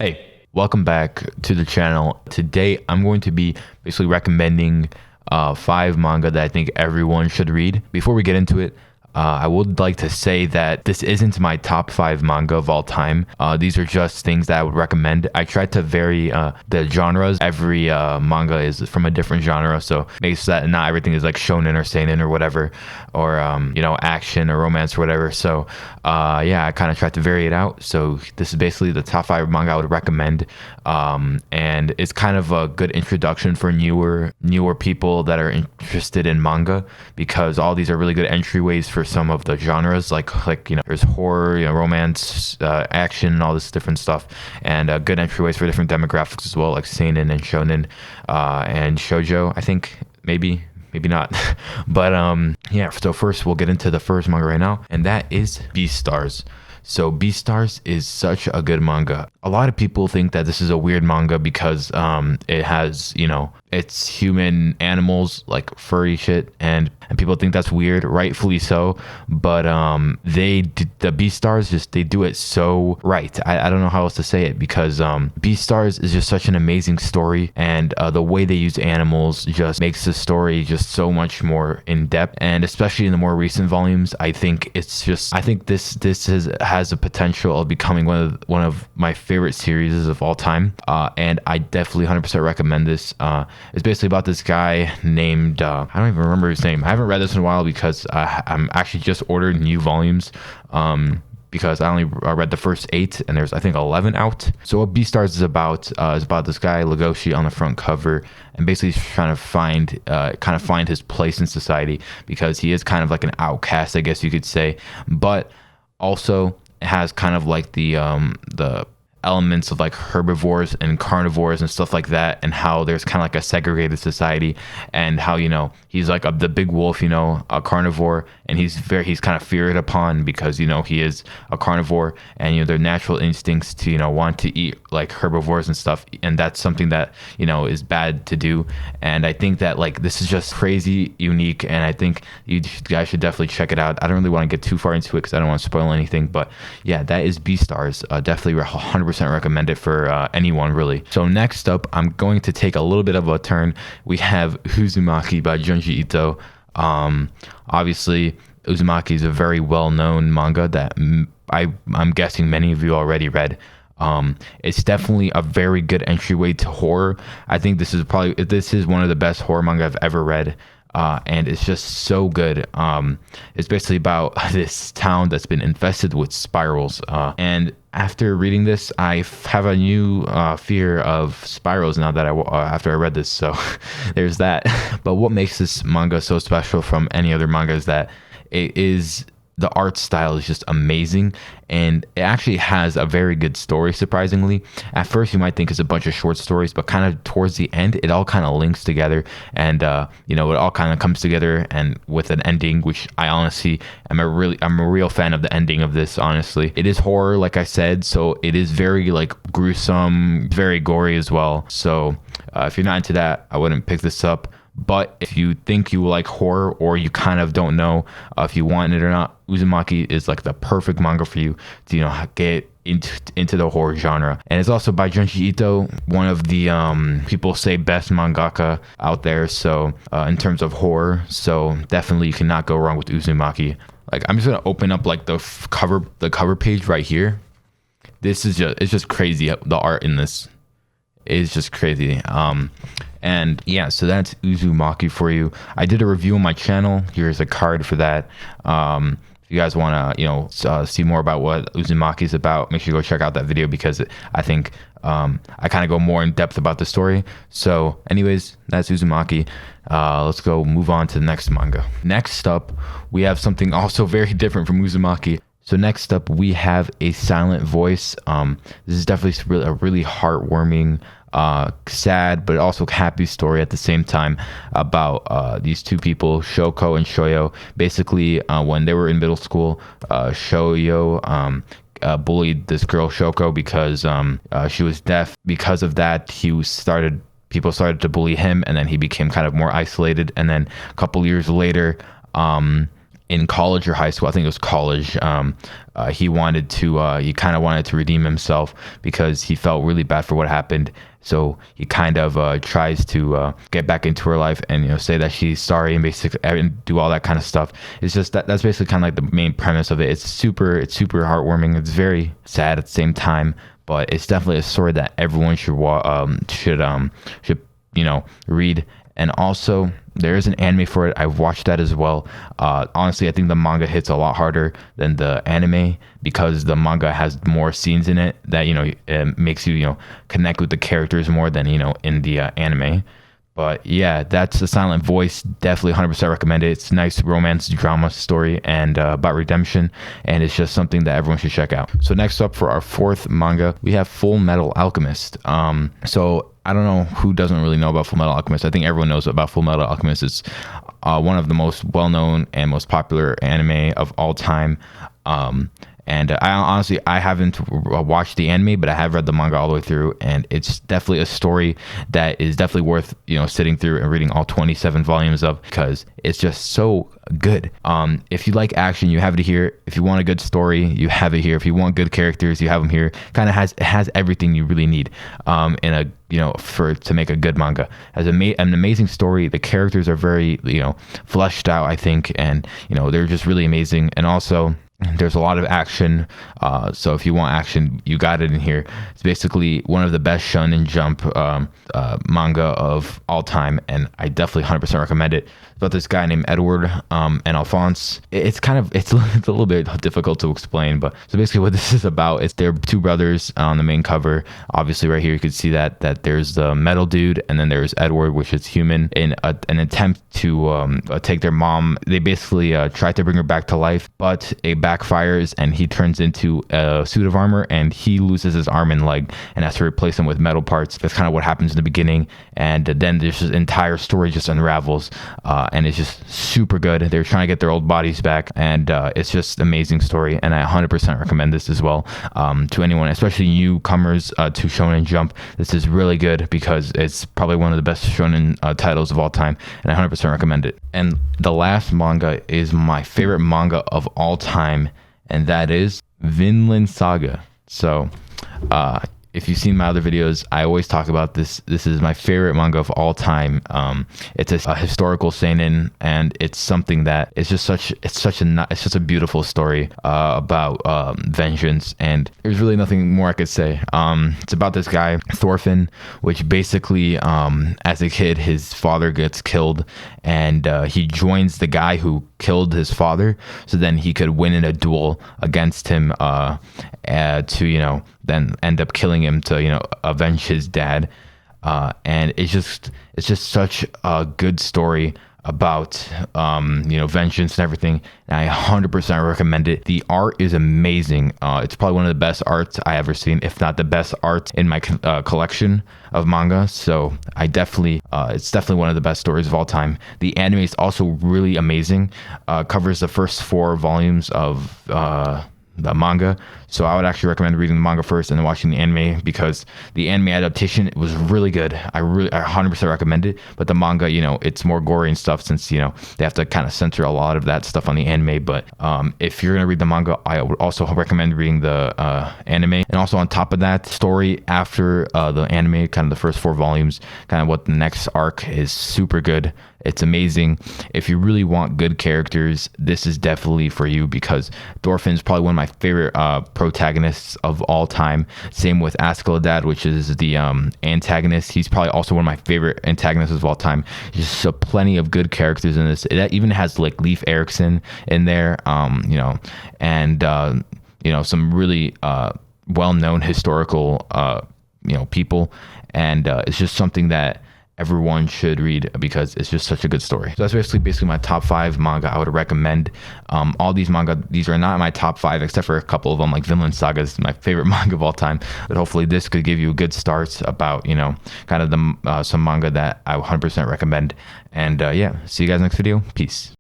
Hey, welcome back to the channel. Today, I'm going to be basically recommending 5 manga that I think everyone should read. Before we get into it, I would like to say that this isn't my top 5 manga of all time. These are just things that I would recommend. I tried to vary the genres. Every manga is from a different genre, so makes that not everything is like shonen or seinen or whatever, or action or romance or whatever. So yeah, I kind of tried to vary it out. So this is basically the top 5 manga I would recommend, and it's kind of a good introduction for newer people that are interested in manga, because all these are really good entryways for some of the genres, like there's horror, romance, action, and all this different stuff, and good entryways for different demographics as well, like seinen and shonen, and shoujo. I think maybe not. But yeah, so first we'll get into the first manga right now, and that is Beastars. So Beastars is such a good manga. A lot of people think that this is a weird manga because it has, it's human animals, like furry shit, and people think that's weird, rightfully so. But the Beastars, they do it so right. I don't know how else to say it, because Beastars is just such an amazing story, and the way they use animals just makes the story just so much more in depth. And especially in the more recent volumes, I think this has the potential of becoming one of my favorite series of all time, and I definitely 100% recommend this. It's basically about this guy named I don't even remember his name. I haven't read this in a while because I'm actually just ordered new volumes, because I only read the first 8, and there's I think 11 out. So what Beastars is about this guy Legoshi on the front cover, and basically he's trying to find his place in society, because he is kind of like an outcast, I guess you could say, but also it has kind of like the elements of like herbivores and carnivores and stuff like that, and how there's kind of like a segregated society, and how he's like the big wolf, a carnivore, and he's kind of feared upon because he is a carnivore, and their natural instincts to want to eat like herbivores and stuff, and that's something that is bad to do. And I think that like this is just crazy unique, and I think you guys should definitely check it out. I don't really want to get too far into it because I don't want to spoil anything, but yeah, that is Beastars. Definitely 100% recommend it for anyone, really. So next up, I'm going to take a little bit of a turn. We have Uzumaki by Junji Ito. Obviously Uzumaki is a very well-known manga that I'm guessing many of you already read. It's definitely a very good entryway to horror. I think this is one of the best horror manga I've ever read. And it's just so good. It's basically about this town that's been infested with spirals, and after reading this, I have a new fear of spirals now that after I read this. So there's that. But what makes this manga so special from any other manga is that the art style is just amazing, and it actually has a very good story, surprisingly. At first you might think it's a bunch of short stories, but kind of towards the end it all kind of links together, and it all kind of comes together, and with an ending which I honestly I'm a real fan of the ending of this. Honestly, it is horror, like I said, so it is very like gruesome, very gory as well. So if you're not into that, I wouldn't pick this up. But if you think you like horror, or you kind of don't know if you want it or not, Uzumaki is like the perfect manga for you to get into the horror genre. And it's also by Junji Ito, one of the people say best mangaka out there, so in terms of horror. So definitely you cannot go wrong with Uzumaki. Like, I'm just gonna open up like the cover page right here. It's just crazy. The art in this is just crazy. And yeah, so that's Uzumaki for you. I did a review on my channel. Here's a card for that. If you guys want to see more about what Uzumaki is about, make sure you go check out that video, because I think I kind of go more in depth about the story. So anyways, that's Uzumaki. Let's go move on to the next manga. Next up, we have something also very different from Uzumaki. So next up, we have A Silent Voice. This is definitely a really heartwarming, sad but also happy story at the same time, about these two people, Shoko and Shoyo. Basically, when they were in middle school, Shoyo bullied this girl Shoko because she was deaf. Because of that, people started to bully him, and then he became kind of more isolated. And then a couple years later, in college or high school. I think it was college. He kind of wanted to redeem himself because he felt really bad for what happened. So he kind of tries to get back into her life and say that she's sorry and basically and do all that kind of stuff. It's just that's basically kind of like the main premise of it. It's super heartwarming. It's very sad at the same time, but it's definitely a story that everyone should read. And also, there is an anime for it. I've watched that as well. Honestly, I think the manga hits a lot harder than the anime because the manga has more scenes in it that it makes you connect with the characters more than in the anime. But yeah, that's The Silent Voice. Definitely 100% recommend it. It's a nice romance drama story and about redemption, and it's just something that everyone should check out. So next up for our fourth manga, we have Full Metal Alchemist. So I don't know who doesn't really know about Full Metal Alchemist. I think everyone knows about Full Metal Alchemist. It's one of the most well-known and most popular anime of all time. And I haven't watched the anime, but I have read the manga all the way through, and it's definitely a story that is definitely worth sitting through and reading all 27 volumes of, because it's just so good. If you like action, you have it here. If you want a good story, you have it here. If you want good characters, you have them here. It has everything you really need to make a good manga. Has an amazing story. The characters are very fleshed out, I think, and they're just really amazing. And also, there's a lot of action, so if you want action, you got it in here. It's basically one of the best Shonen Jump manga of all time, and I definitely 100% recommend it. It's about this guy named Edward and Alphonse. It's a little bit difficult to explain, but so basically what this is about is they're two brothers on the main cover. Obviously, right here you can see that there's the metal dude, and then there's Edward, which is human. In an attempt to take their mom, they basically try to bring her back to life, but it backfires, and he turns into a suit of armor, and he loses his arm and leg and has to replace them with metal parts. That's kind of what happens in the beginning, and then this entire story just unravels, and it's just super good. They're trying to get their old bodies back, and it's just an amazing story, and I 100% recommend this as well to anyone, especially newcomers to Shonen Jump. This is really good because it's probably one of the best shonen titles of all time, and I 100% recommend it. And the last manga is my favorite manga of all time, and that is Vinland Saga. So if you've seen my other videos, I always talk about this. This is my favorite manga of all time. It's a historical seinen, and it's something that it's such a beautiful story about vengeance. And there's really nothing more I could say. It's about this guy Thorfinn, which basically, as a kid, his father gets killed, and he joins the guy who killed his father, so then he could win in a duel against him to then end up killing him to avenge his dad. And it's just such a good story about vengeance and everything, and I 100% recommend it. The art is amazing. It's probably one of the best arts I ever seen, if not the best art in my collection of manga. So I definitely it's definitely one of the best stories of all time. The anime is also really amazing. Covers the first 4 volumes of the manga, so I would actually recommend reading the manga first and then watching the anime, because the anime adaptation was really good. I 100% recommend it, but the manga, it's more gory and stuff, since they have to kind of censor a lot of that stuff on the anime. But if you're gonna read the manga, I would also recommend reading the anime. And also on top of that, story after the anime, kind of the first 4 volumes, kind of what the next arc is, super good. It's amazing. If you really want good characters, this is definitely for you, because Thorfinn's probably one of my favorite protagonists of all time. Same with Askeladdad, which is the antagonist. He's probably also one of my favorite antagonists of all time. Just so plenty of good characters in this. It even has like Leif Erikson in there, and some really well-known historical people, and it's just something that everyone should read because it's just such a good story. So that's basically my top 5 manga I would recommend. All these manga, these are not my top 5 except for a couple of them, like Vinland Saga is my favorite manga of all time. But hopefully this could give you a good start about kind of the some manga that I 100% recommend. And yeah, see you guys next video. Peace.